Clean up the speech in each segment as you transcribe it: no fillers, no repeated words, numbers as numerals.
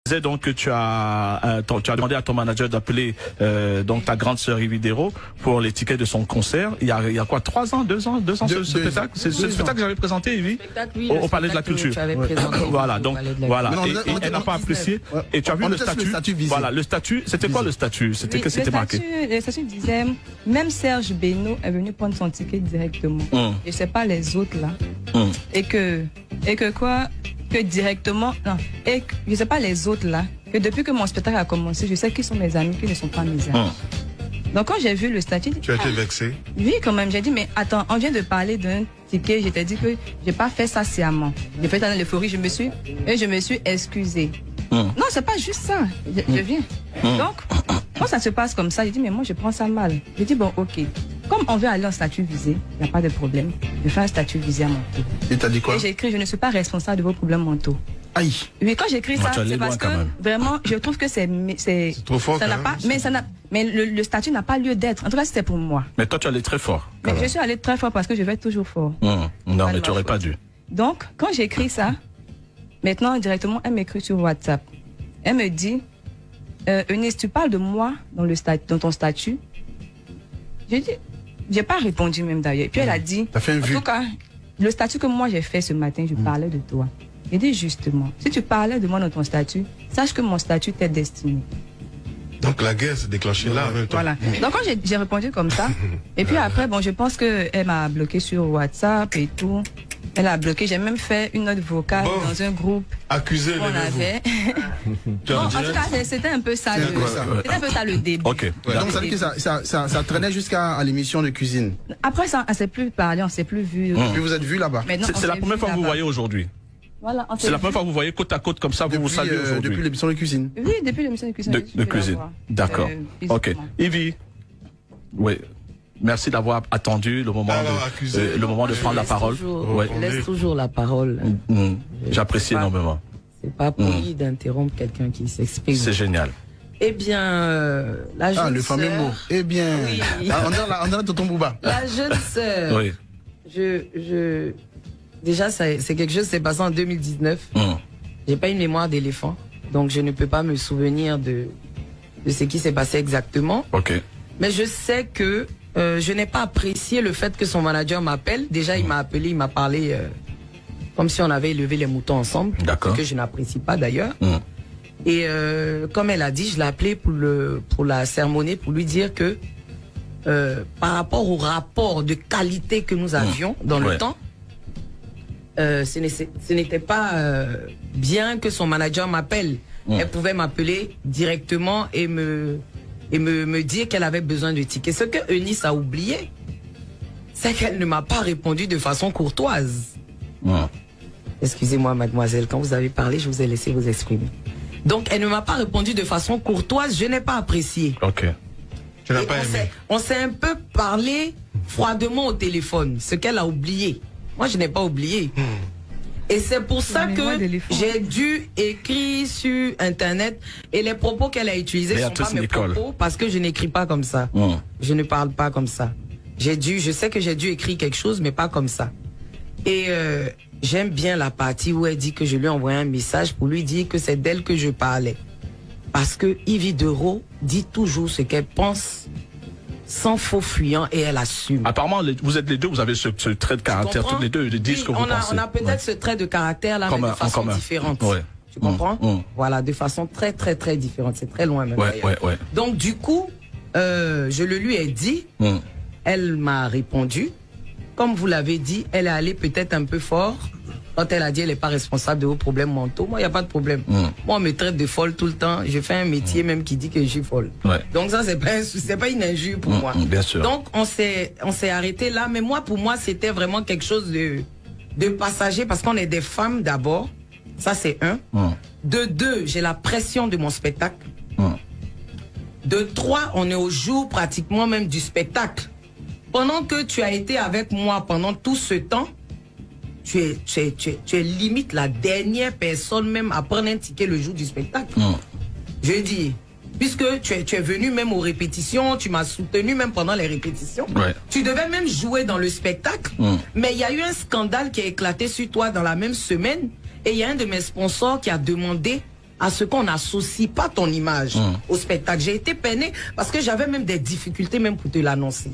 disais donc que tu as demandé à ton manager d'appeler donc ta grande sœur Ividero pour les tickets de son concert. Il y a quoi, 3 ans, 2 ans ce spectacle. C'est ce spectacle que j'avais présenté, Ivy, au Palais de la Culture. Voilà, donc voilà. Et elle n'a pas apprécié. Et tu as vu le statut. Voilà, le statut. C'était quoi le statut? C'était que c'était marqué. Le statut disait même Serge Beno est venu prendre son ticket directement. Je sais pas les autres là. Et que quoi? Que directement, non, et que, je sais pas les autres là, que depuis que mon spectacle a commencé, je sais qu'ils sont mes amis, qu'ils ne sont pas mes amis. Donc quand j'ai vu le statut, tu as été vexé? Oui, quand même, j'ai dit, mais attends, on vient de parler d'un ticket, je t'ai dit que j'ai pas fait ça sciemment. J'ai fait ça dans l'euphorie, je me suis excusée. Non, c'est pas juste ça, je viens. Donc, quand ça se passe comme ça, j'ai dit, mais moi je prends ça mal. J'ai dit, bon, ok. Comme on veut aller en statut visé, il n'y a pas de problème. Je fais un statut visé à mon tour. Et t'as dit quoi? Et j'ai écrit, je ne suis pas responsable de vos problèmes mentaux. Aïe. Oui, quand j'écris ça, c'est parce que vraiment, je trouve que c'est trop fort. Ça n'a pas, mais le statut n'a pas lieu d'être. En tout cas, c'était pour moi. Mais toi, tu es allé très fort. Mais je suis allée très fort parce que je vais toujours fort. Non, mais tu n'aurais pas dû. Donc, quand j'écris ça, maintenant, directement, elle m'écrit sur WhatsApp. Elle me dit, Eunice, tu parles de moi dans ton statut. J'ai dit, j'ai pas répondu même d'ailleurs. Et puis elle a dit, en tout cas, le statut que moi j'ai fait ce matin, je parlais de toi. J'ai dit justement, si tu parlais de moi dans ton statut, sache que mon statut t'est destiné. Donc la guerre s'est déclenchée là en même temps. Voilà. Donc quand j'ai répondu comme ça, et puis après, bon, je pense qu'elle m'a bloqué sur WhatsApp et tout. Elle a bloqué, j'ai même fait une note vocale dans un groupe qu'on avait. Bon, en tout cas, c'était un peu ça, le début. Okay. Donc ça veut dire que ça traînait jusqu'à l'émission de cuisine. Après ça, on ne s'est plus parlé, on ne s'est plus vu. Puis vous êtes vus là-bas. C'est la première fois que vous voyez aujourd'hui. Voilà, c'est la première fois que vous voyez côte à côte comme ça, vous saluez aujourd'hui. Depuis l'émission de cuisine. Oui, depuis l'émission de cuisine. De cuisine. D'accord. Ok. Ivy. Oui. Merci d'avoir attendu le moment de prendre la parole. Laisse toujours la parole. J'apprécie énormément. C'est pas poli d'interrompre quelqu'un qui s'exprime. C'est génial. Eh bien, la jeune le fameux mot. Eh bien, oui. on a tonton Bouba. La jeune sœur. Oui. Déjà, c'est quelque chose qui s'est passé en 2019. J'ai pas une mémoire d'éléphant, donc je ne peux pas me souvenir de ce qui s'est passé exactement. Ok. Mais je sais que je n'ai pas apprécié le fait que son manager m'appelle. Déjà, il m'a appelé, il m'a parlé comme si on avait élevé les moutons ensemble. D'accord. Ce que je n'apprécie pas d'ailleurs. Et comme elle a dit, je l'ai appelé pour la sermonner, pour lui dire que par rapport au rapport de qualité que nous avions dans le temps, ce n'était pas bien que son manager m'appelle. Elle pouvait m'appeler directement et me dire qu'elle avait besoin de tickets. Ce que Eunice a oublié, c'est qu'elle ne m'a pas répondu de façon courtoise. Excusez-moi, mademoiselle, quand vous avez parlé, je vous ai laissé vous exprimer. Donc, elle ne m'a pas répondu de façon courtoise, je n'ai pas apprécié. Ok. Tu n'as pas aimé. On s'est un peu parlé froidement au téléphone, ce qu'elle a oublié. Moi, je n'ai pas oublié. Et c'est pour ça que j'ai dû écrire sur Internet et les propos qu'elle a utilisés ne sont pas mes propos parce que je n'écris pas comme ça. Je ne parle pas comme ça. Je sais que j'ai dû écrire quelque chose, mais pas comme ça. Et j'aime bien la partie où elle dit que je lui ai envoyé un message pour lui dire que c'est d'elle que je parlais. Parce que Ividero dit toujours ce qu'elle pense sans faux fuyant et elle assume. Apparemment, vous êtes les deux, vous avez ce trait de caractère, toutes les deux, ils disent ce que vous pensez. On a peut-être ce trait de caractère là, mais de façon différente. Tu comprends? Voilà, de façon très très très différente. C'est très loin même. Donc du coup, je le lui ai dit, elle m'a répondu. Comme vous l'avez dit, elle est allée peut-être un peu fort. Quand elle a dit elle n'est pas responsable de vos problèmes mentaux, moi il n'y a pas de problème. Moi on me traite de folle tout le temps. Je fais un métier même qui dit que je suis folle. Donc ça c'est pas une injure pour moi. Bien sûr. Donc on s'est arrêté là. Mais moi pour moi c'était vraiment quelque chose de passager parce qu'on est des femmes d'abord. Ça c'est un. De deux, j'ai la pression de mon spectacle. De trois, on est au jour pratiquement même du spectacle. Pendant que tu as été avec moi pendant tout ce temps, tu es limite la dernière personne même à prendre un ticket le jour du spectacle. Je dis, puisque tu es venu même aux répétitions, tu m'as soutenu même pendant les répétitions. Tu devais même jouer dans le spectacle. Mais il y a eu un scandale qui a éclaté sur toi dans la même semaine. Et il y a un de mes sponsors qui a demandé à ce qu'on n'associe pas ton image au spectacle. J'ai été peinée parce que j'avais même des difficultés même pour te l'annoncer.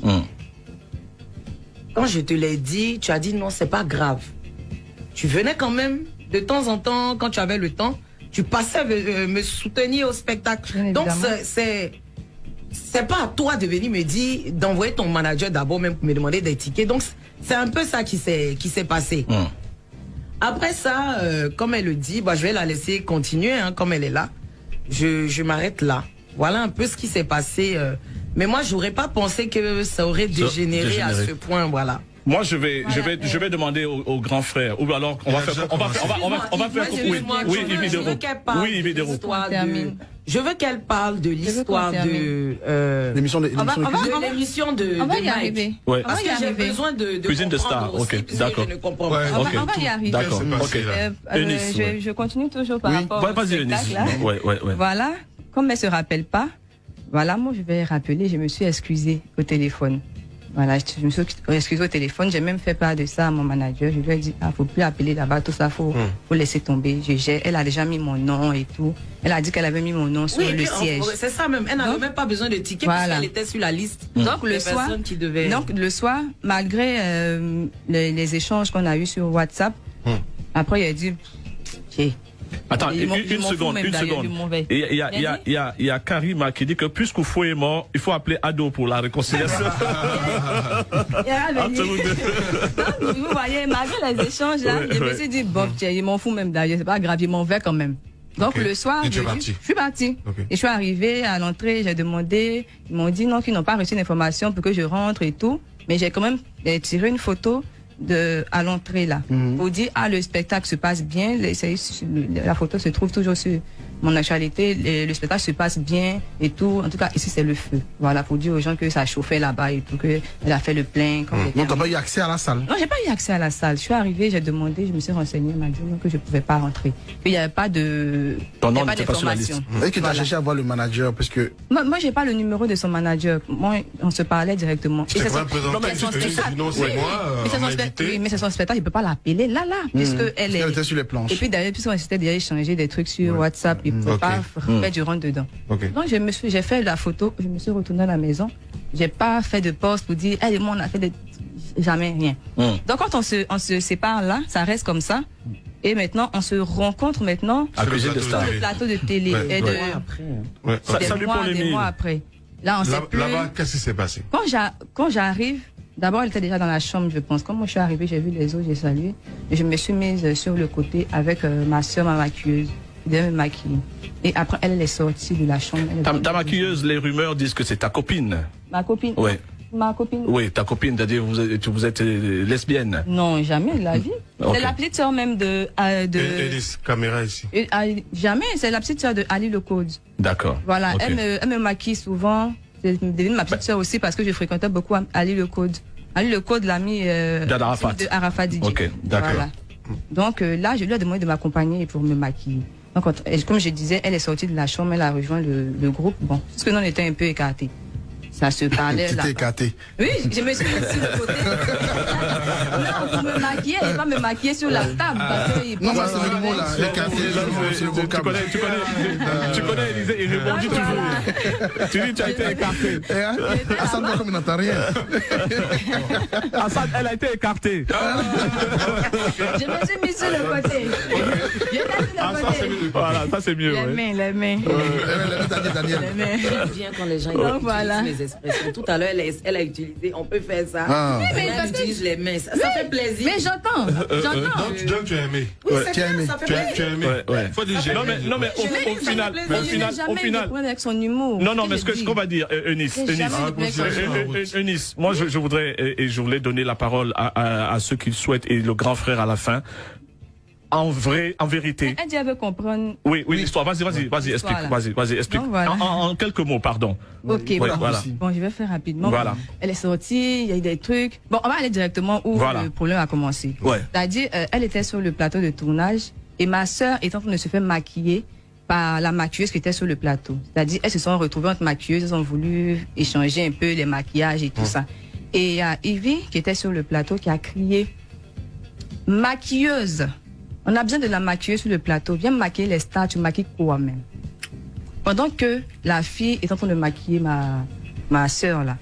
Quand je te l'ai dit, tu as dit non, c'est pas grave. Tu venais quand même de temps en temps, quand tu avais le temps, tu passais me soutenir au spectacle. Donc c'est pas à toi de venir me dire, d'envoyer ton manager d'abord même pour me demander des tickets. Donc c'est un peu ça qui s'est passé. Après ça, comme elle le dit, bah, je vais la laisser continuer, hein, comme elle est là. Je m'arrête là. Voilà un peu ce qui s'est passé. Mais moi, j'aurais pas pensé que ça aurait dégénéré à ce point, voilà. Moi, je vais demander au grand frère. Ou alors, on va faire oui, Yves. Je veux qu'elle parle de l'histoire de l'émission de On va y arriver. Ouais. Parce que j'ai besoin de Cuisine de Star. OK, d'accord. On va y arriver. D'accord. OK. Je continue toujours par rapport au spectacle là. Ouais. Voilà, comme elle se rappelle pas, voilà, moi je vais rappeler, je me suis excusée au téléphone. Voilà, je me suis excusée au téléphone, j'ai même fait part de ça à mon manager. Je lui ai dit, faut plus appeler là-bas, tout ça, faut laisser tomber. Elle a déjà mis mon nom et tout. Elle a dit qu'elle avait mis mon nom sur le siège. C'est ça même, elle n'avait même pas besoin de ticket parce qu'elle était sur la liste. Donc le soir, malgré les échanges qu'on a eus sur WhatsApp, après il a dit, attends, une seconde. Il y a Karima qui dit que puisque Fou est mort, il faut appeler Ado pour la réconciliation. Donc, vous voyez, malgré les échanges là, je me suis dit, bon, ils m'en foutent même d'ailleurs, c'est pas grave, ils m'en vais quand même. Donc le soir, je suis partie. Okay. Et je suis arrivée à l'entrée, j'ai demandé, ils m'ont dit non, qu'ils n'ont pas reçu d'informations pour que je rentre et tout. Mais j'ai quand même tiré une photo à l'entrée là pour dire le spectacle se passe bien, la photo se trouve toujours sur mon actualité, le spectacle se passe bien et tout. En tout cas ici c'est le feu, voilà, pour dire aux gens que ça chauffait là-bas et tout, que elle a fait le plein. Non, t'as pas eu accès à la salle? Non, j'ai pas eu accès à la salle. Je suis arrivée, j'ai demandé, je me suis renseignée, elle m'a dit que je pouvais pas rentrer, qu'il n'y avait pas de d'information. Est-ce que tu as cherché à voir le manager parce que moi j'ai pas le numéro de son manager. Moi on se parlait directement. Mais c'est son spectacle, il peut pas l'appeler là, puisque elle était sur les planches. Et puis d'ailleurs, puisqu'on s'était déjà échangé des trucs sur WhatsApp, il ne peut pas faire du rentre dedans. Donc j'ai fait la photo, je me suis retournée à la maison. J'ai pas fait de post pour dire, elle et moi on a fait jamais rien. Donc quand on se sépare là, ça reste comme ça. Et maintenant, on se rencontre maintenant sur le plateau de télé. Et des mois après. Là, on sait plus. Là-bas, qu'est-ce qui s'est passé? Quand j'arrive, d'abord, elle était déjà dans la chambre, je pense. Quand moi je suis arrivée, j'ai vu les autres, j'ai salué. Et je me suis mise sur le côté avec ma soeur, ma maquilleuse. Elle devait me maquiller. Et après, elle est sortie de la chambre. Ta maquilleuse, les rumeurs disent que c'est ta copine. Ma copine? Oui. Ma copine? Oui, ta copine, c'est-à-dire vous êtes lesbienne. Non, jamais de la vie. C'est la petite sœur même de caméra ici. Jamais, c'est la petite sœur de Ali Le Code. D'accord. Voilà, elle me maquille souvent. C'est devenu ma petite sœur aussi parce que je fréquentais beaucoup Ali Le Code. Ali Le Code, l'ami de Arafat DJ. Ok, d'accord. Voilà. Donc là, je lui ai demandé de m'accompagner pour me maquiller. Donc, comme je disais, elle est sortie de la chambre, elle a rejoint le groupe. Bon, parce que nous, on était un peu écartés. Ça se parlait là. Tu t'es écarté. Oui, je me suis mise sur le côté. Non, pour me maquiller, elle va me maquiller sur la table. Parce que non, c'est le mot là. Écarté, c'est le vocable. Tu connais, Élisée, il rebondit toujours. Tu dis, tu as été écarté. Hassan, comme il n'entend rien. Hassan, elle a été écartée. Je me suis mise sur le côté. Voilà, ça c'est mieux. Les mains. J'aime bien quand les gens utilisent mes expressions. Tout à l'heure, elle a utilisé, on peut faire ça. Mais elle utilise les mains. Ça fait plaisir. Mais j'entends. Donc tu as aimé. Oui, c'est bien, ça fait plaisir. Tu as aimé. Faut dire non, mais au final. Avec son humour. Non, mais ce qu'on va dire, Eunice, moi je voulais donner la parole à ceux qui souhaitent et le grand frère à la fin. En vérité. Elle dit, elle veut comprendre. Oui, l'histoire. Vas-y, explique. Vas-y, explique. Donc, voilà. En quelques mots, pardon. Ok, voilà. Bon, je vais faire rapidement. Voilà. Elle est sortie, il y a eu des trucs. Bon, on va aller directement où le problème a commencé. Ouais. C'est-à-dire, elle était sur le plateau de tournage et ma sœur est en train de se faire maquiller par la maquilleuse qui était sur le plateau. C'est-à-dire, elles se sont retrouvées entre maquilleuses, elles ont voulu échanger un peu les maquillages et tout ça. Et il y a Ivy qui était sur le plateau qui a crié « Maquilleuse !» On a besoin de la maquiller sur le plateau. Viens maquiller les stars, tu maquilles quoi même. Pendant que la fille est en train de maquiller ma soeur là.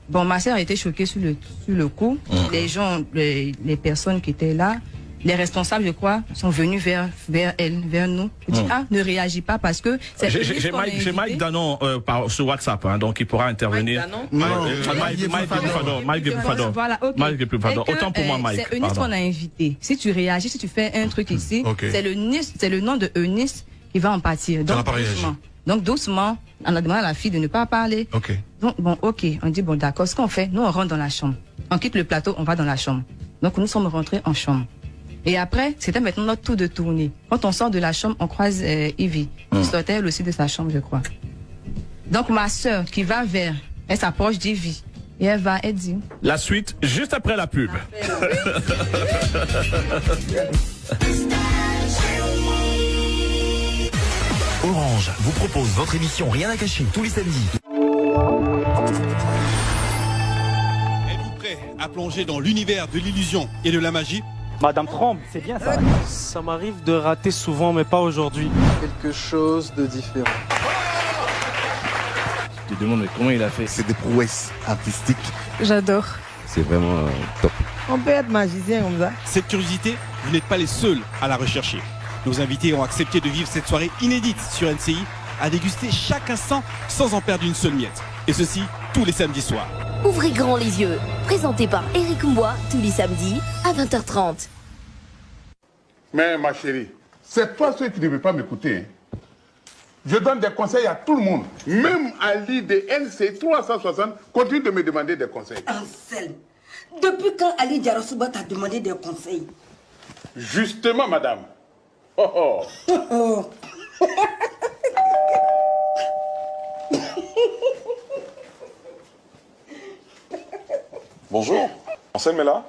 Bon, ma soeur a été choquée sur le coup. Les gens, les personnes qui étaient là, les responsables, je crois, sont venus vers elle, vers nous. Ils disent, ne réagis pas parce que c'est... J'ai Mike Danon sur WhatsApp, hein, donc il pourra intervenir. Mike Gebufador. Voilà, ok. Autant pour moi, Mike. C'est Eunice qu'on a invité. Si tu réagis, si tu fais un truc ici, c'est le nom de Eunice qui va en pâtir. Donc doucement, on a demandé à la fille de ne pas parler. Donc bon, ok, on dit bon d'accord, ce qu'on fait, nous on rentre dans la chambre. On quitte le plateau, on va dans la chambre. Donc nous sommes rentrés en chambre. Et après, c'était maintenant notre tour de tournée. Quand on sort de la chambre, on croise Ivy, qui sortait elle aussi de sa chambre, je crois. Donc ma soeur qui va vers, elle s'approche d'Ivy. Et elle dit... La suite, juste après la pub. Orange vous propose votre émission Rien à cacher tous les samedis. Êtes-vous prêt à plonger dans l'univers de l'illusion et de la magie? Madame Trombe, c'est bien ça. Ça m'arrive de rater souvent, mais pas aujourd'hui. Quelque chose de différent. Tu te demandes comment il a fait. C'est des prouesses artistiques. J'adore. C'est vraiment top. On peut être magicien comme ça. Cette curiosité, vous n'êtes pas les seuls à la rechercher. Nos invités ont accepté de vivre cette soirée inédite sur NCI, à déguster chaque instant sans en perdre une seule miette. Et ceci, tous les samedis soirs. Ouvrez grand les yeux. Présenté par Eric Mbois, tous les samedis à 20h30. Mais ma chérie, c'est toi seul qui ne veut pas m'écouter. Hein. Je donne des conseils à tout le monde. Même Ali de NCI 360 continue de me demander des conseils. Ansel, depuis quand Ali Diarosouba t'a demandé des conseils? Justement, madame. Oh oh. Bonjour, Ansel est là.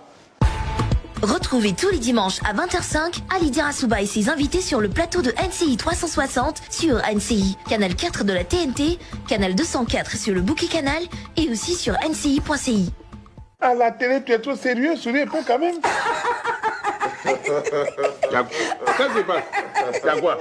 Retrouvez tous les dimanches à 20h05 Ali Diarosouba et ses invités sur le plateau de NCI 360 sur NCI, canal 4 de la TNT, canal 204 sur le bouquet canal et aussi sur nci.ci. À la télé, tu es trop sérieux, souris un peu quand même. Qu'est-ce qui se passe? C'est quoi?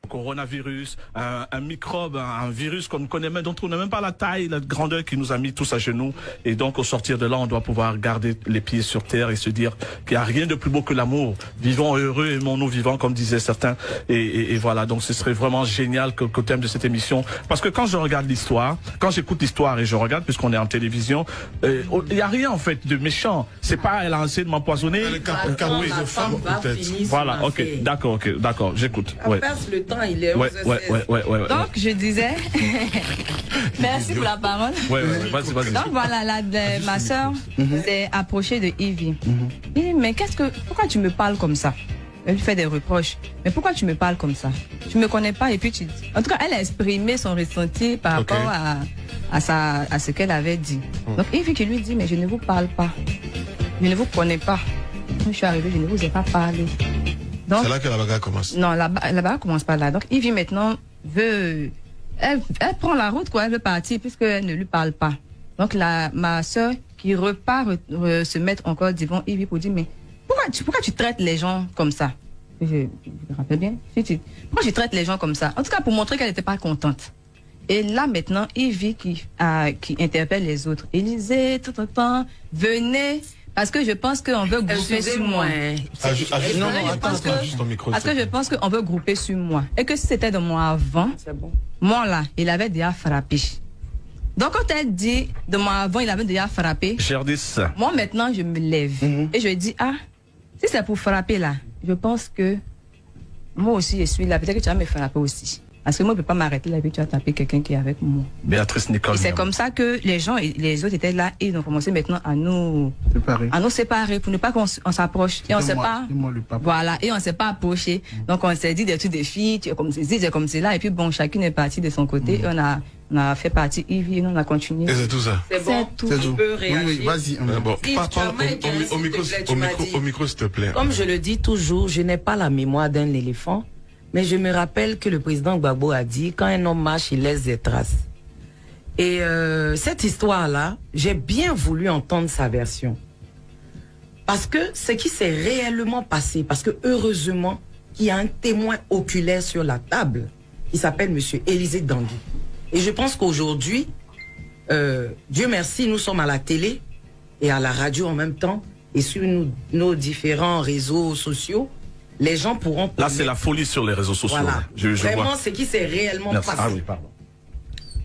Coronavirus, un microbe, un virus qu'on ne connaît même, dont on n'a même pas la taille, la grandeur qui nous a mis tous à genoux. Et donc, au sortir de là, on doit pouvoir garder les pieds sur terre et se dire qu'il n'y a rien de plus beau que l'amour. Vivons heureux, aimons-nous vivants, comme disaient certains. Et voilà, donc ce serait vraiment génial qu'au thème de cette émission. Parce que quand je regarde l'histoire, quand j'écoute l'histoire et je regarde, puisqu'on est en télévision, il n'y a rien en fait de méchant. C'est pas elle a essayé de m'empoisonner. Voilà, ok, d'accord, j'écoute. Ouais. Le temps, il est ouais. Donc, je disais, merci pour la parole. Vas-y. Donc, voilà, ma soeur s'est approchée de Ivy. Il dit, mais pourquoi tu me parles comme ça? Elle lui fait des reproches. Mais pourquoi tu me parles comme ça? Tu me connais pas et puis en tout cas, elle a exprimé son ressenti par rapport à ce qu'elle avait dit. Donc, Ivy qui lui dit, mais je ne vous parle pas. Je ne vous connais pas. Quand je suis arrivée, je ne vous ai pas parlé. C'est là que la bagarre commence. Non, la bagarre commence pas là. Donc, Ivy maintenant veut... Elle prend la route, quoi. Elle veut partir puisqu'elle ne lui parle pas. Donc, ma soeur qui repart se mettre encore devant Ivy pour dire, mais pourquoi tu traites les gens comme ça? Je me rappelle bien. Pourquoi tu traites les gens comme ça? En tout cas, pour montrer qu'elle n'était pas contente. Et là, maintenant, Ivy qui interpelle les autres. Élisée, tout le temps, venez... Parce que je pense qu'on veut grouper sur moi. Parce que je pense qu'on veut grouper sur moi. Et que si c'était de moi avant, moi là, il avait déjà frappé. Donc quand elle dit de moi avant, il avait déjà frappé. Moi maintenant, je me lève. Et je dis, si c'est pour frapper là, je pense que moi aussi je suis là. Peut-être que tu vas me frapper aussi. Parce que moi, je ne peux pas m'arrêter là et puis tu as tapé quelqu'un qui est avec moi. Béatrice Nicole. Et c'est comme ça que les gens et les autres étaient là et ils ont commencé maintenant à nous séparer pour ne pas qu'on s'approche. Et on ne s'est pas. Voilà, et on ne s'est pas approché. Donc on s'est dit des trucs des filles, tu es comme ceci, tu es comme cela. Et puis bon, chacune est partie de son côté. Et on a fait partie Ivy et on a continué. Et c'est tout ça. C'est bon, tu peux réagir. Oui, vas-y. Bon, au micro, s'il te plaît. Comme je le dis toujours, je n'ai pas la mémoire d'un éléphant. Mais je me rappelle que le président Gbagbo a dit, quand un homme marche, il laisse des traces. Et cette histoire-là, j'ai bien voulu entendre sa version. Parce que ce qui s'est réellement passé, parce que heureusement, il y a un témoin oculaire sur la table qui s'appelle monsieur Élisée Dangui. Et je pense qu'aujourd'hui, Dieu merci, nous sommes à la télé et à la radio en même temps et sur nos différents réseaux sociaux. Les gens pourront... Là, c'est la folie sur les réseaux sociaux. Voilà. Je vraiment, vois. ce qui s'est réellement passé. Ah oui, pardon.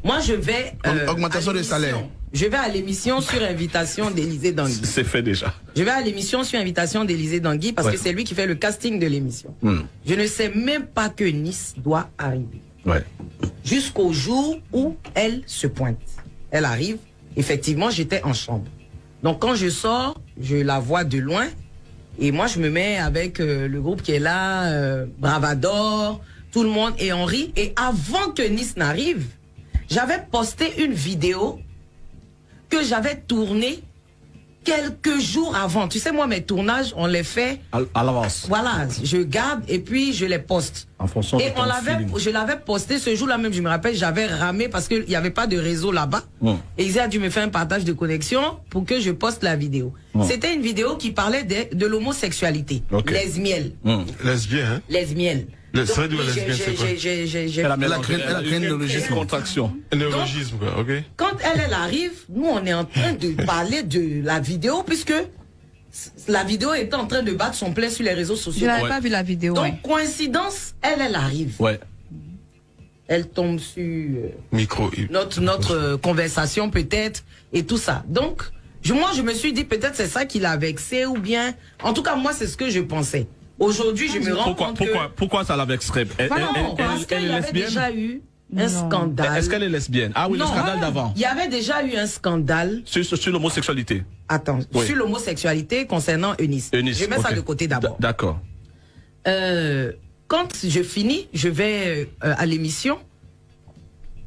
Moi, je vais... augmentation de salaire. Je vais à l'émission sur invitation d'Élisée Dangui. C'est fait déjà. Je vais à l'émission sur invitation d'Élisée Dangui parce que c'est lui qui fait le casting de l'émission. Je ne sais même pas que Nice doit arriver. Jusqu'au jour où elle se pointe. Elle arrive. Effectivement, j'étais en chambre. Donc, quand je sors, je la vois de loin. Et moi, je me mets avec le groupe qui est là, Bravador, tout le monde, et on rit. Et avant que Nice n'arrive, j'avais posté une vidéo que j'avais tournée quelques jours avant. Tu sais, moi, mes tournages, on les fait à l'avance. Voilà, je garde et puis je les poste. En fonction et de je l'avais posté ce jour-là même, je me rappelle, j'avais ramé parce qu'il n'y avait pas de réseau là-bas. Et ils ont dû me faire un partage de connexion pour que je poste la vidéo. C'était une vidéo qui parlait de l'homosexualité. Lesbienne. Lesbienne, hein? Lesbienne. Le serait de lesbienne, c'est quoi? Elle a créé une néologisme. Contraction. Un néologisme, quoi, ok? Quand elle arrive, nous, on est en train de parler de la vidéo, puisque la vidéo était en train de battre son plein sur les réseaux sociaux. Je n'avais pas vu la vidéo. Donc, coïncidence, elle arrive. Elle tombe sur notre conversation, peut-être, et tout ça. Donc, moi, je me suis dit, peut-être c'est ça qui l'a vexé, ou bien... En tout cas, moi, c'est ce que je pensais. Aujourd'hui, je me rends compte pourquoi ça la vexerait? Parce qu'il y avait déjà eu un scandale. Est-ce qu'elle est lesbienne? Ah oui, le scandale d'avant. Il y avait déjà eu un scandale. Sur l'homosexualité. Attends, sur l'homosexualité concernant Eunice. Je mets ça de côté d'abord. D'accord. Quand je finis, je vais à l'émission.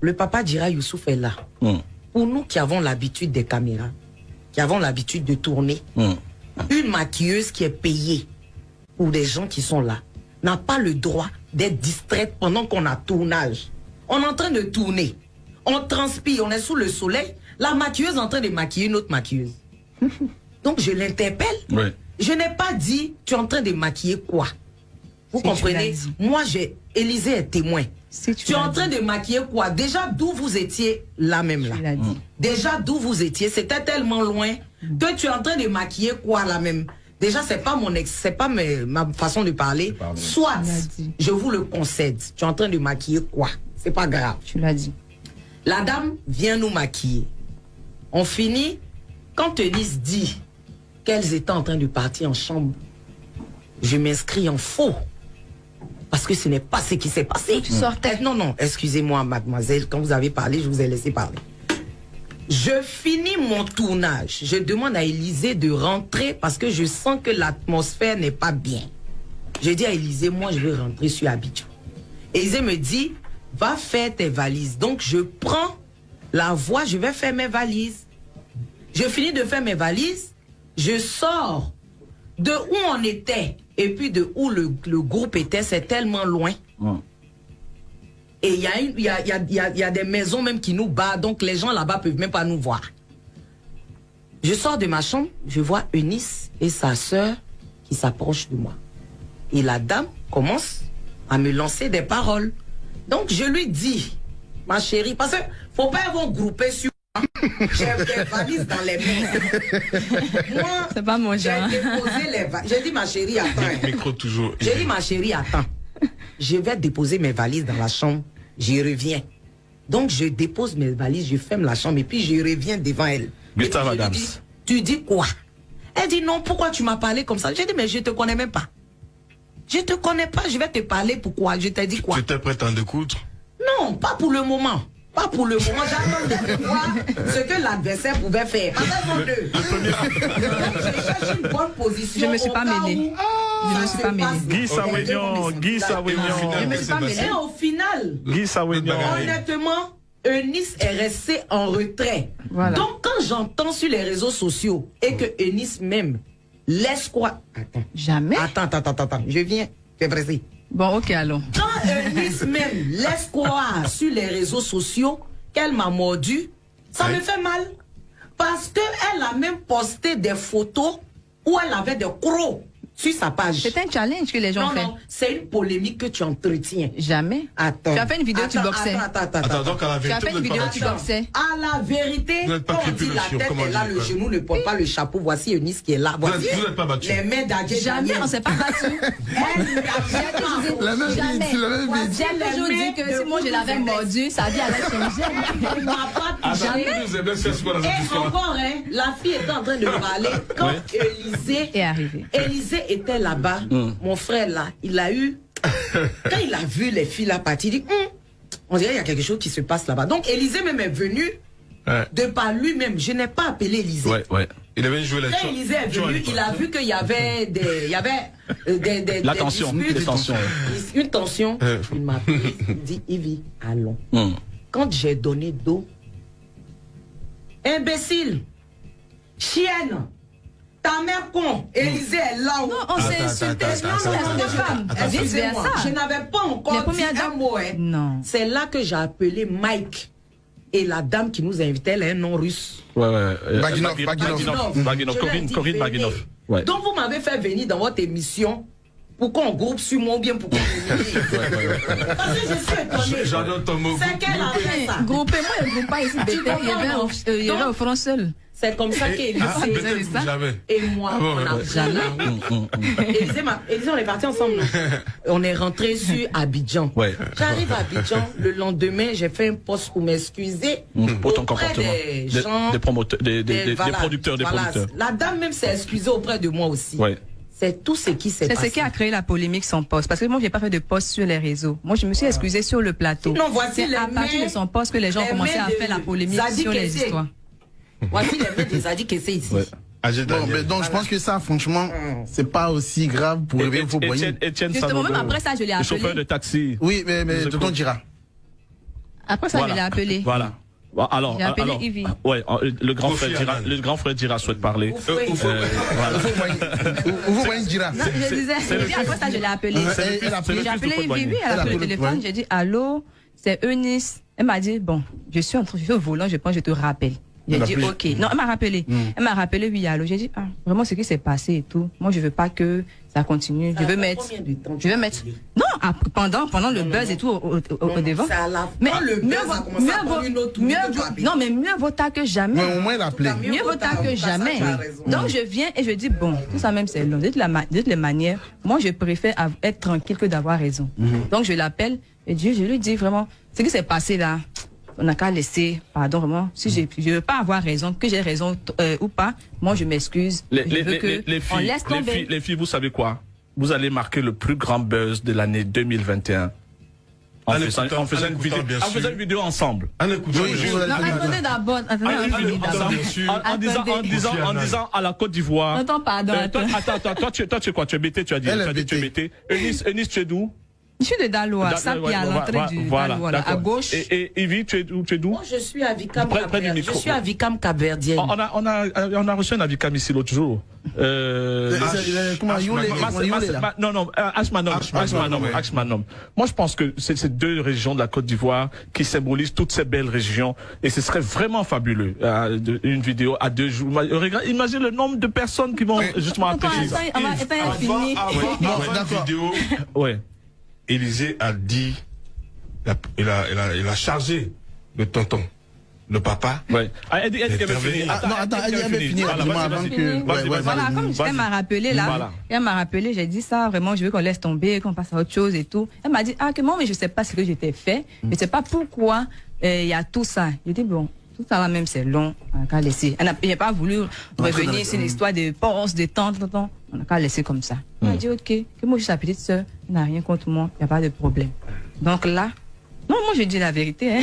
Le papa Dira Youssouf est là. Pour nous qui avons l'habitude des caméras, qui avons l'habitude de tourner, une maquilleuse qui est payée pour des gens qui sont là n'a pas le droit d'être distraite pendant qu'on a tournage. On est en train de tourner. On transpire, on est sous le soleil. La maquilleuse est en train de maquiller une autre maquilleuse. Donc je l'interpelle. Je n'ai pas dit, tu es en train de maquiller quoi? Vous comprenez? Moi, Élisée est témoin. Tu es en train de maquiller quoi? Déjà, d'où vous étiez là même là? Déjà, d'où vous étiez, c'était tellement loin que tu es en train de maquiller quoi là même? Déjà, c'est pas ma façon de parler. Soit, je vous le concède. Tu es en train de maquiller quoi? C'est pas grave. Tu l'as dit. La dame vient nous maquiller. On finit. Quand Eunice dit qu'elles étaient en train de partir en chambre, je m'inscris en faux. Parce que ce n'est pas ce qui s'est passé. Tu sortais. Non, excusez-moi, mademoiselle. Quand vous avez parlé, je vous ai laissé parler. Je finis mon tournage. Je demande à Élisée de rentrer parce que je sens que l'atmosphère n'est pas bien. Je dis à Élisée, moi, je vais rentrer sur Abidjan. Élisée me dit, va faire tes valises. Donc, je prends la voie, je vais faire mes valises. Je finis de faire mes valises. Je sors de où on était et puis de où le groupe était. C'est tellement loin. Et il y a des maisons même qui nous battent, donc les gens là-bas peuvent même pas nous voir. Je sors de ma chambre, je vois Eunice et sa sœur qui s'approchent de moi. Et la dame commence à me lancer des paroles. Donc je lui dis, ma chérie, parce que faut pas avoir groupé sur moi. J'ai des valises dans les mains. Moi, c'est pas mon genre. J'ai déposé les valises. J'ai dit, ma chérie, attends. Micro toujours. J'ai dit, ma chérie, attends. Je vais déposer mes valises dans la chambre, j'y reviens. Donc je dépose mes valises, je ferme la chambre et puis je reviens devant elle. Gustave Adams. Tu dis quoi? Elle dit non, pourquoi tu m'as parlé comme ça? J'ai dit mais je te connais même pas. Je te connais pas, je vais te parler pourquoi? Je t'ai dit quoi? Tu étais prête à en découdre? Non, pas pour le moment. Pas pour le moment, j'attends de voir ce que l'adversaire pouvait faire. Je cherche une bonne position. Je me suis pas mêlée. Je me suis pas mêlée. Guy Sawignon. Je me suis pas mêlée. Et au final, Guy Sawignon. Honnêtement, Eunice est restée en retrait. Voilà. Donc quand j'entends sur les réseaux sociaux et que Eunice même laisse quoi? Attends. Jamais. Attends. Je viens. Fais pressé. Bon, ok, allons. Quand Eunice même laisse croire sur les réseaux sociaux qu'elle m'a mordu, ça me fait mal. Parce qu'elle a même posté des photos où elle avait des crocs sur sa page. C'est un challenge que les gens font. Non, c'est une polémique que tu entretiens. Jamais. Attends. Tu as fait une vidéo, tu boxais. Attends, donc à la vérité, tu as fait une vidéo, tu boxais. À la vérité, quand on dit la tête est là, le genou ne porte pas le chapeau, voici Eunice qui est là. Voici vous n'êtes pas battu. Les mains d'Adjé. Jamais, on ne s'est pas battu. La même vie, la même vie. J'ai toujours dit que si moi je l'avais mordu, sa vie allait changer. Jamais. Et encore, la fille était en train de parler quand Élisée est arrivé. Élisée était là-bas. Mon frère là, il a eu. Quand il a vu les filles là partir, il dit on dirait qu'il y a quelque chose qui se passe là-bas. Donc Élisée même est venu de par lui-même. Je n'ai pas appelé Élisée. Ouais. Il avait joué les Quand Élisée est venu, il a vu qu'il y avait des. La tension, des tensions. Une tension. Il m'a appelé, il dit Ivy, allons. Quand j'ai donné d'eau, imbécile, chienne. Ta mère con, Élisée est là. Non, on s'est insulté. Je n'avais pas encore dit un mot. Non. C'est là que j'ai appelé Mike. Et la dame qui nous invitait, elle a un nom russe. Baginov, Corinne Baginov. Ouais. Donc vous m'avez fait venir dans votre émission pour qu'on groupe sur moi ou bien pour qu'on Parce que je suis étonnée. J'adore ton mot. C'est qu'elle a fait ça. Groupez-moi, elle ne groupe pas ici. Il y avait au front seul. C'est comme ça qu'Élisée et moi, on a jamais. Élisée, on est partis ensemble. On est rentré sur Abidjan. J'arrive à Abidjan, le lendemain, j'ai fait un post pour m'excuser pour ton comportement. Des gens, des promoteurs, des producteurs. La dame même s'est excusée auprès de moi aussi. C'est tout ce qui s'est passé. C'est ce qui a créé la polémique, son poste. Parce que moi, je n'ai pas fait de poste sur les réseaux. Moi, je me suis excusée sur le plateau. Non, voici c'est à partir de son poste que les gens ont commencé à faire la polémique sur les histoires. Voici les mains des Zadi que c'est ici. Bon, mais donc je pense que ça, franchement, c'est pas aussi grave pour réveiller vos boyaux. Justement, même après ça, je l'ai appelé. Le chauffeur de taxi. Oui, mais tonton dira. Après ça, je l'ai appelé. Voilà. Alors, Ivy. Ouais, le grand frère Dira souhaite parler. Vous voyez Dira. Non, je disais, après ça, je l'ai appelé. J'ai appelé Ivy, elle a pris le téléphone, j'ai dit allô, c'est Eunice. Elle m'a dit bon, je suis au volant, je pense que je te rappelle. J'ai dit ok. Non, elle m'a rappelé. Elle m'a rappelé oui, allô. J'ai dit vraiment ce qui s'est passé et tout. Moi, je veux pas que ça continue. Je veux mettre. Non, pendant le buzz et tout au devant. Mais mieux vaut tard que jamais. Au moins l'appeler. Mieux vaut tard que jamais. Donc je viens et je dis bon, tout ça même c'est long. De toutes les manières, moi je préfère être tranquille que d'avoir raison. Donc je l'appelle et je lui dis vraiment ce qui s'est passé là. On n'a qu'à laisser, pardon vraiment, si je ne veux pas avoir raison, que j'ai raison ou pas, moi je m'excuse. Les filles, vous savez quoi? Vous allez marquer le plus grand buzz de l'année 2021. En faisant une vidéo ensemble. Attendez d'abord. En disant à la Côte d'Ivoire. Attends, pardon. Attends, toi tu es quoi? Tu es bêté, tu as dit. Tu es bêté. Eunice, tu es d'où? Je suis de Daloa, ça qui est à l'entrée du Daloa, à gauche. Et Ivy, tu es d'où? Moi, je suis à Vicam Cap-Verdienne. On a reçu un Vicam ici l'autre jour. Ashmanom. Moi, je pense que c'est ces deux régions de la Côte d'Ivoire qui symbolisent toutes ces belles régions. Et ce serait vraiment fabuleux. Une vidéo à 2 jours. Imagine le nombre de personnes qui vont justement apprécier ça. Vidéo. Ouais. Élisée a dit, il a chargé le tonton, le papa. Ouais. Elle dit qu'elle avait fini. Attends, elle avait fini rapidement avant que. Voilà, comme elle m'a rappelé là, elle m'a rappelé, j'ai dit ça, vraiment, je veux qu'on laisse tomber, qu'on passe à autre chose et tout. Elle m'a dit, que moi, mais je sais pas ce que j'étais fait, je sais pas pourquoi il y a tout ça. J'ai dit, bon. Tout ça là même, c'est long, on n'a qu'à laisser. Elle n'a pas voulu revenir sur l'histoire de Ponce, de tant. On n'a qu'à laisser comme ça. Elle a dit, ok, que moi je suis sa petite soeur, elle n'a rien contre moi, il n'y a pas de problème. Donc là, non, moi je dis la vérité. Hein.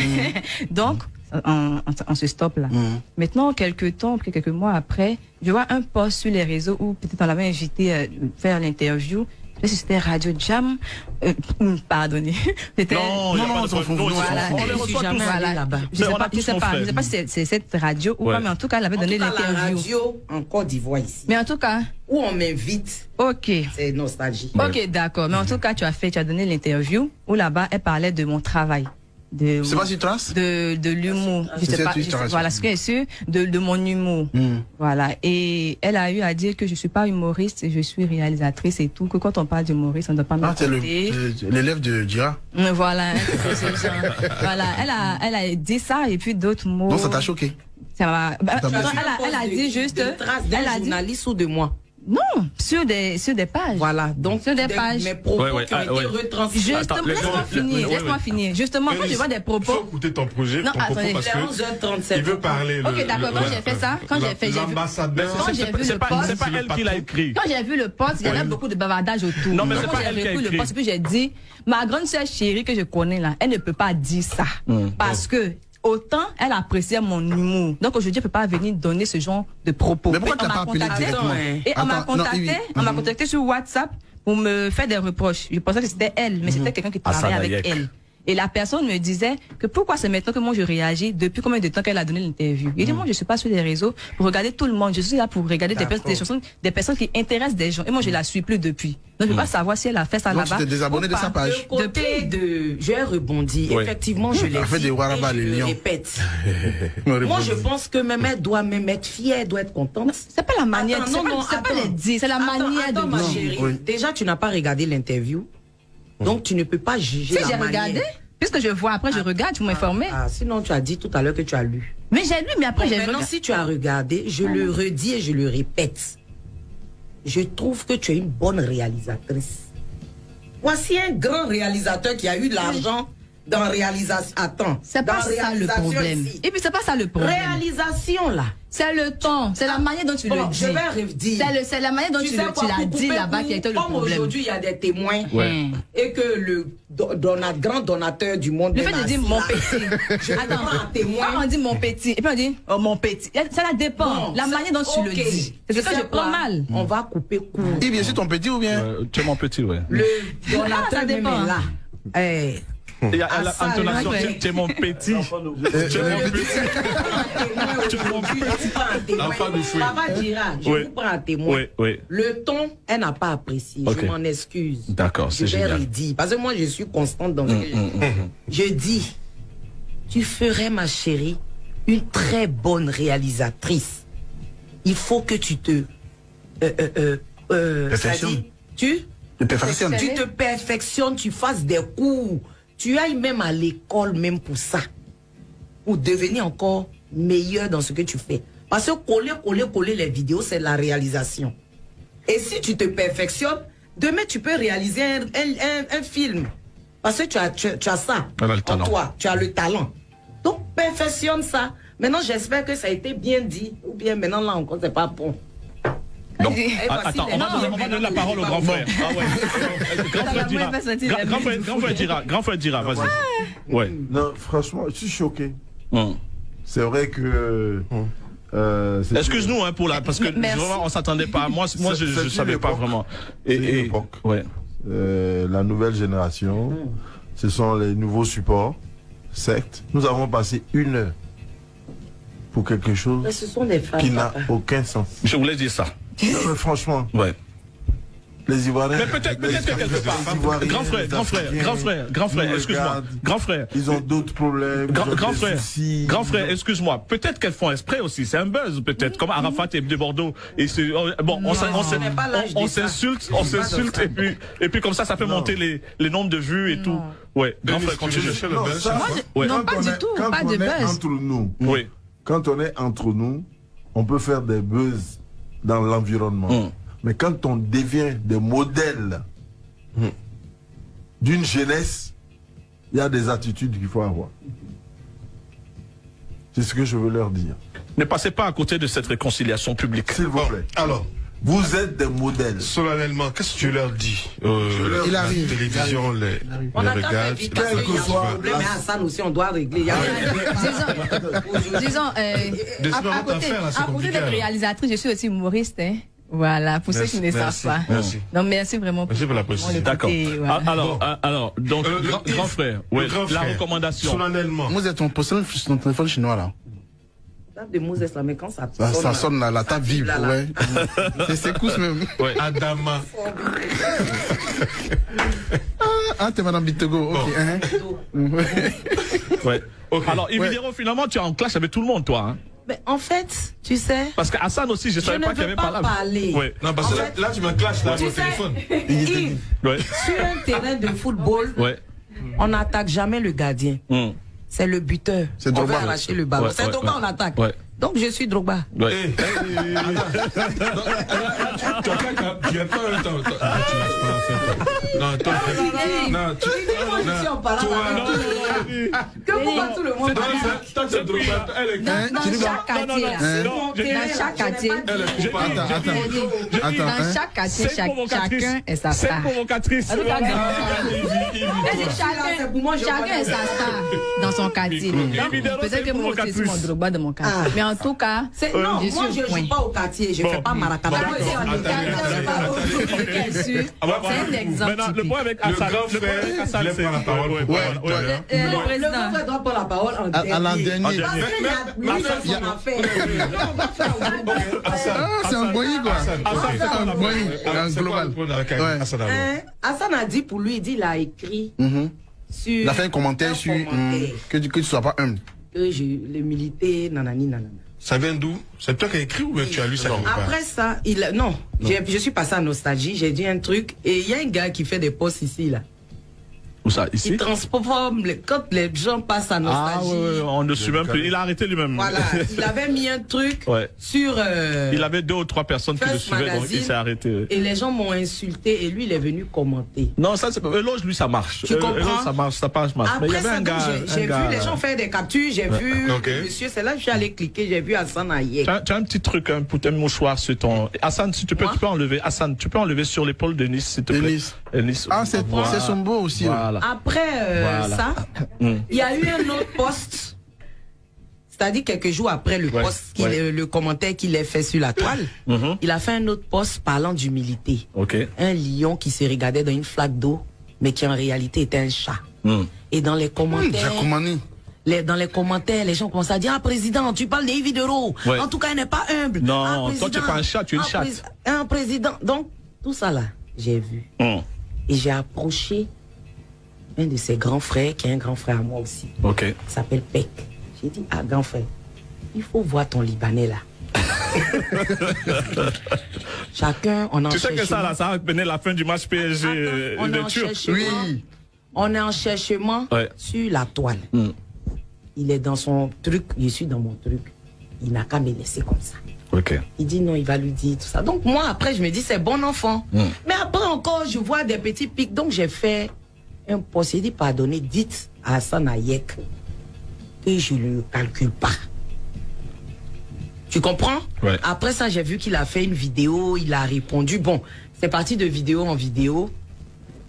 Donc, on se stoppe là. Maintenant, quelques mois après, je vois un post sur les réseaux où peut-être on l'avait invité à faire l'interview. C'était Radio Jam. Pardonnez. Non, je suis jamais allé là-bas. Je sais pas si c'est cette radio ou pas, mais en tout cas, elle avait donné l'interview. La radio en Côte d'Ivoire ici. Mais en tout cas. Où on m'invite. Ok. C'est nostalgie. Ok, d'accord. Mais en tout cas, tu as donné l'interview où là-bas, elle parlait de mon travail. C'est pas sur trace? De l'humour. Voilà, ce que est sûr, de mon humour. Voilà. Et elle a eu à dire que je suis pas humoriste, je suis réalisatrice et tout, que quand on parle d'humoriste, on ne doit pas me c'est l'élève de Dira. Voilà. Voilà. Elle a dit ça et puis d'autres mots. Donc ça t'a choqué? Ça m'a, elle a dit juste. Elle a journaliste ou de moi? Non, sur des pages. Voilà, donc sur des pages. Mes propos qui ont été retranscrits. Justement, laisse-moi finir. Justement, quand je vois des propos. Il faut écouter ton projet, non, ton propos parce que 11h37. il veut parler. Ok, d'accord. Quand j'ai fait ça, quand j'ai vu le poste, c'est pas elle qui l'a écrit. Quand j'ai vu le poste, il y avait beaucoup de bavardage autour. Non, mais c'est pas elle qui a écrit le poste, puis j'ai dit, ma grande sœur chérie que je connais là, elle ne peut pas dire ça parce que autant elle appréciait mon humour. Donc aujourd'hui, elle ne peut pas venir donner ce genre de propos. Mais pourquoi tu n'as pas appelé directement? Et on m'a contacté sur WhatsApp pour me faire des reproches. Je pensais que c'était elle, mais c'était quelqu'un qui travaillait avec elle. Et la personne me disait que pourquoi c'est maintenant que moi je réagis, depuis combien de temps qu'elle a donné l'interview. Et moi je suis pas sur les réseaux pour regarder tout le monde, je suis là pour regarder des personnes qui intéressent des gens. Et moi je la suis plus depuis. Donc je ne peux pas savoir si elle a fait ça là-bas. Donc tu t'es désabonné de sa page. J'ai rebondi, effectivement je l'ai dit, je répète. Moi je pense que même elle doit même être fière, elle doit être contente. C'est pas la manière, c'est pas les dire, c'est la manière de ma chérie. Déjà tu n'as pas regardé l'interview. Donc tu ne peux pas juger la manière. Si j'ai regardé, puisque je vois, après je regarde, vous m'informez. Sinon tu as dit tout à l'heure que tu as lu. Mais j'ai lu, mais après j'ai regardé. Maintenant si tu as regardé, je le redis et je le répète. Je trouve que tu es une bonne réalisatrice. Voici un grand réalisateur qui a eu de l'argent dans réalisation. Attends. C'est pas ça le problème. Et puis c'est pas ça le problème. Réalisation là. C'est le temps, c'est la manière dont tu le dis. Je vais redire. C'est la manière dont tu l'as dit là-bas qui a été le problème. Comme aujourd'hui il y a des témoins et que le grand donateur du monde. Le fait de dire mon petit. Attends, témoin. On dit mon petit et puis on dit oh mon petit. Ça dépend. La manière dont tu le dis. C'est ça que je prends mal. On va couper court. Et bien sûr ton petit ou bien? Tu es mon petit, ouais. Le donateur même est là. Il y a l'intonation, tu es mon petit. Tu es mon petit. L'enfant du fruit. Papa dira, je vous prends un témoin. Le ton, elle n'a pas apprécié. Je m'en excuse. D'accord, c'est génial. Je vais redire. Parce que moi, je suis constante dans ce que je dis. Je dis, tu ferais, ma chérie, une très bonne réalisatrice. Il faut que tu te... perfectionnes. Tu te perfectionnes, tu fasses des cours. Tu ailles même à l'école même pour ça. Pour devenir encore meilleur dans ce que tu fais. Parce que coller les vidéos, c'est la réalisation. Et si tu te perfectionnes, demain tu peux réaliser un film. Parce que tu as ça en toi. Tu as le talent. Donc perfectionne ça. Maintenant j'espère que ça a été bien dit. Ou bien maintenant là encore c'est pas bon. Donc, attends, on va donner la parole au grand frère. Grand frère Dira, vas-y. Ouais. Non, franchement, je suis choqué. C'est vrai que... Excuse-nous pour la... Parce que vraiment, on s'attendait pas. Moi je ne savais pas vraiment. Et la nouvelle génération, ce sont les nouveaux supports, sectes. Nous avons passé 1 heure pour quelque chose qui n'a aucun sens. Je voulais dire ça. Non, mais franchement, les Ivoiriens. Mais peut-être que quelque part. Grand frère, excuse-moi. Grand frère. Ils ont d'autres problèmes. Grand frère, excuse-moi. Peut-être qu'elles font exprès aussi. C'est un buzz, peut-être. Comme Arafat et de Bordeaux. Et bon, on s'insulte, et puis comme ça fait monter les nombres de vues et tout. Ouais. Grand frère, continue. Non, pas du tout. Pas de buzz. Entre nous. Oui. Quand on est entre nous, on peut faire des buzz dans l'environnement. Mais quand on devient des modèles d'une jeunesse, il y a des attitudes qu'il faut avoir. C'est ce que je veux leur dire. Ne passez pas à côté de cette réconciliation publique. S'il vous plaît. Alors, vous êtes des modèles. Solennellement, qu'est-ce que tu leur dis? Il arrive. La télévision, les regards. Quel que soit le problème, à ça aussi, on doit régler. Disons, à côté d'être réalisatrice, je suis aussi humoriste. Voilà, pour ceux qui ne savent pas. Merci. Non, merci vraiment. Merci pour la précision. D'accord. Alors, donc, grand frère, la recommandation. Solennellement. Vous êtes ton téléphone chinois là. De Moses là, mais quand ça sonne la table vibre, ouais. C'est cousse même. Ouais. Adama. T'es madame Bitogo, ok. Ouais. Okay. Alors, Ividero, finalement, tu es en clash avec tout le monde, toi. Hein. Mais en fait, tu sais. Parce que Hassan aussi, je savais pas qu'il y avait pas parler. Ouais. Non, parce que là, tu me clashes là sur le téléphone. Yves, sur un terrain de football, on n'attaque jamais le gardien. C'est le buteur. On veut arracher le ballon. C'est Drogba, on attaque. Donc je suis Drogba. Tu as pas le temps. Non, toi. Que pourquoi tout le monde toi, c'est Drogba. Dans chaque quartier, dans chaque quartier, chacun est sa star. Chacun est sa star dans son quartier. Peut-être que moi aussi, c'est mon Drogba de mon quartier. Mais en tout cas, non, moi je ne joue pas au quartier, je ne fais pas Maracana. C'est un exemple. Le point avec Hassan, le grand frère prend la parole. Le grand frère doit prendre la parole en dernier. C'est un boyi quoi. C'est un boyi, un global. Hassan a dit pour lui, il a écrit sur. Il a fait un commentaire sur que tu ne sois pas humble. Que l'humilité, nanani, nanana. Ça vient d'où? C'est toi qui as écrit ou tu as lu ça? Après ça, je suis passé à Nostalgie, j'ai dit un truc, et il y a un gars qui fait des posts ici, là. Où ça, ici? Il transforme, quand les gens passent à Nostalgie. On ne suit même plus. Il a arrêté lui-même. Voilà, il avait mis un truc sur... il avait 2 ou 3 personnes qui le suivaient, donc il s'est arrêté. Et les gens m'ont insulté, et lui, il est venu commenter. Non, ça, c'est pas... Éloge, lui, ça marche. Tu comprends? Ça marche, ça marche. Après, mais il y avait un gars... J'ai vu les gens faire des captures, j'ai vu... Monsieur, c'est là que je suis allé cliquer, j'ai vu Hassan Hayek. Tu as un petit truc, pour tes mouchoirs sur ton... Hassan, si tu peux, tu peux enlever. Hassan, tu peux enlever sur l'épaule de Nice, s'il te plaît. Nice. Ah, c'est son beau aussi. Voilà. Après ça, il y a eu un autre post, c'est-à-dire quelques jours après le post, le commentaire qu'il a fait sur la toile, il a fait un autre post parlant d'humilité. Un lion qui se regardait dans une flaque d'eau, mais qui en réalité était un chat. Et dans les commentaires... Dans les commentaires, les gens commencent à dire: ah, président, tu parles des Ividero. En tout cas, il n'est pas humble. Non, toi, tu n'es pas un chat, tu es une chatte. Un président. Donc, tout ça là, j'ai vu. Et j'ai approché un de ses grands frères, qui est un grand frère à moi aussi. Il s'appelle Peck. J'ai dit: ah, grand frère, il faut voir ton Libanais là. Chacun, on en Tu sais que ça, là, ça va venir la fin du match PSG de Turcs. On est en cherchement sur la toile. Il est dans son truc, je suis dans mon truc. Il n'a qu'à me laisser comme ça. Il dit non, il va lui dire tout ça. Donc moi, après, je me dis, c'est bon enfant. Mais après encore, je vois des petits pics. Donc j'ai fait un post. J'ai dit: pardonnez, dites à Hassan Hayek que je ne le calcule pas. Tu comprends? Après ça, j'ai vu qu'il a fait une vidéo, il a répondu. Bon, c'est parti de vidéo en vidéo.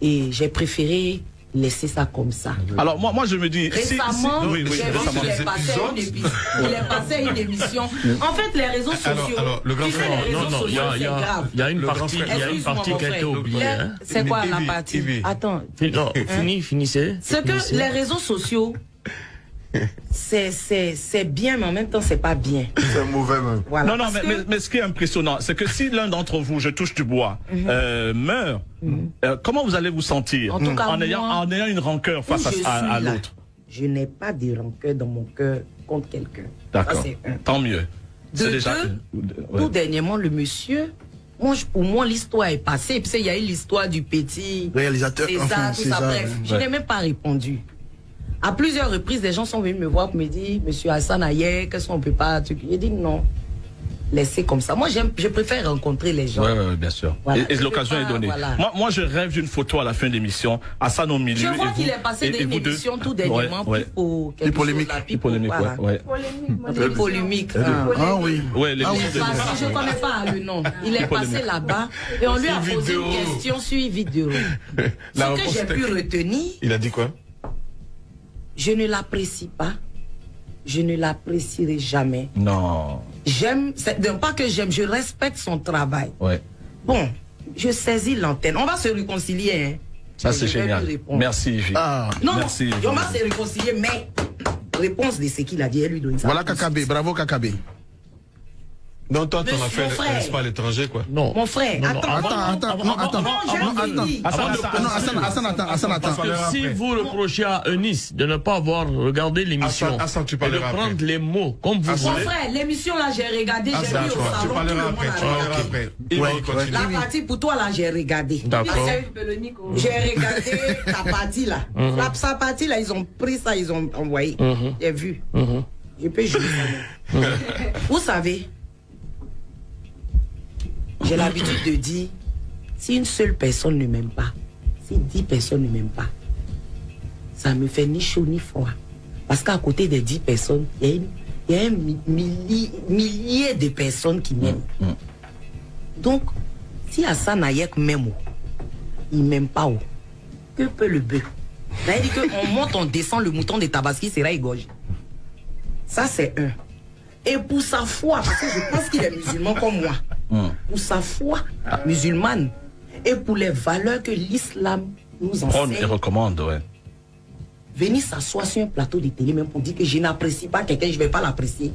Et j'ai préféré laisser ça comme ça. Alors moi je me dis... Récemment, j'ai vu qu'il est passé à une émission. En fait, les réseaux sociaux... Alors, le grand frère... Il y a une partie qui a été oubliée. C'est quoi la partie? Attends. Finissez. C'est que les réseaux sociaux... c'est bien, mais en même temps, c'est pas bien. C'est mauvais même. Voilà, non, mais ce qui est impressionnant, c'est que si l'un d'entre vous, je touche du bois, meurt, comment vous allez vous sentir en, tout cas, en ayant une rancœur face à l'autre? Je n'ai pas de rancœur dans mon cœur contre quelqu'un. D'accord, tant mieux. Tout dernièrement, le monsieur... pour moi, l'histoire est passée. Et puis, il y a eu l'histoire du petit réalisateur. César, tout ça. Bref, je n'ai même pas répondu. À plusieurs reprises, des gens sont venus me voir pour me dire: Monsieur Hassan Hayek, qu'est-ce qu'on peut pas... J'ai dit non, laissez comme ça. Moi, je préfère rencontrer les gens. Oui, bien sûr. Voilà. Et l'occasion est donnée. Voilà. Moi, je rêve d'une photo à la fin de l'émission. Hassan au milieu. Je vois qu'il est passé d'une émission tout dernièrement pour quelque polémique. Polémique. Ah oui. Je ne connais pas le nom. Il est passé là-bas et on lui a posé une question sur une vidéo. Ce que j'ai pu retenir... Il a dit quoi? Je ne l'apprécie pas. Je ne l'apprécierai jamais. Non. J'aime, pas que j'aime, je respecte son travail. Bon, je saisis l'antenne. On va se réconcilier. Hein. Ça, c'est génial. Merci, Yves. Non, merci, on va se réconcilier, mais réponse de ce qu'il a dit, elle lui donne ça. Voilà Kakabe, bravo Kakabe. Donc toi, ton affaire, n'est-ce pas à l'étranger, quoi? Non. Mon frère, attends. Si vous reprochez à Eunice de ne pas avoir regardé l'émission et de prendre les mots comme vous voulez. Mon frère, l'émission là, j'ai regardé, j'ai vu au salon. Tu parleras après. La partie pour toi là, j'ai regardé. D'accord. J'ai regardé ta partie là. Sa partie là, ils ont pris ça, ils ont envoyé. J'ai vu. Je peux jouer ça. Vous savez, j'ai l'habitude de dire, si une seule personne ne m'aime pas, si 10 personnes ne m'aiment pas, ça me fait ni chaud ni froid. Parce qu'à côté des 10 personnes, il y a un millier de personnes qui m'aiment. Donc, si Hassan Ayek m'aime, il ne m'aime pas, que peut le bœuf? C'est-à-dire qu'on monte, on descend, le mouton de Tabaski sera égorgé. Ça, c'est un. Et pour sa foi, parce que je pense qu'il est musulman comme moi, pour sa foi musulmane et pour les valeurs que l'islam nous enseigne. On les recommande, ouais. Venir s'asseoir sur un plateau de télé même pour dire que je n'apprécie pas quelqu'un, je ne vais pas l'apprécier.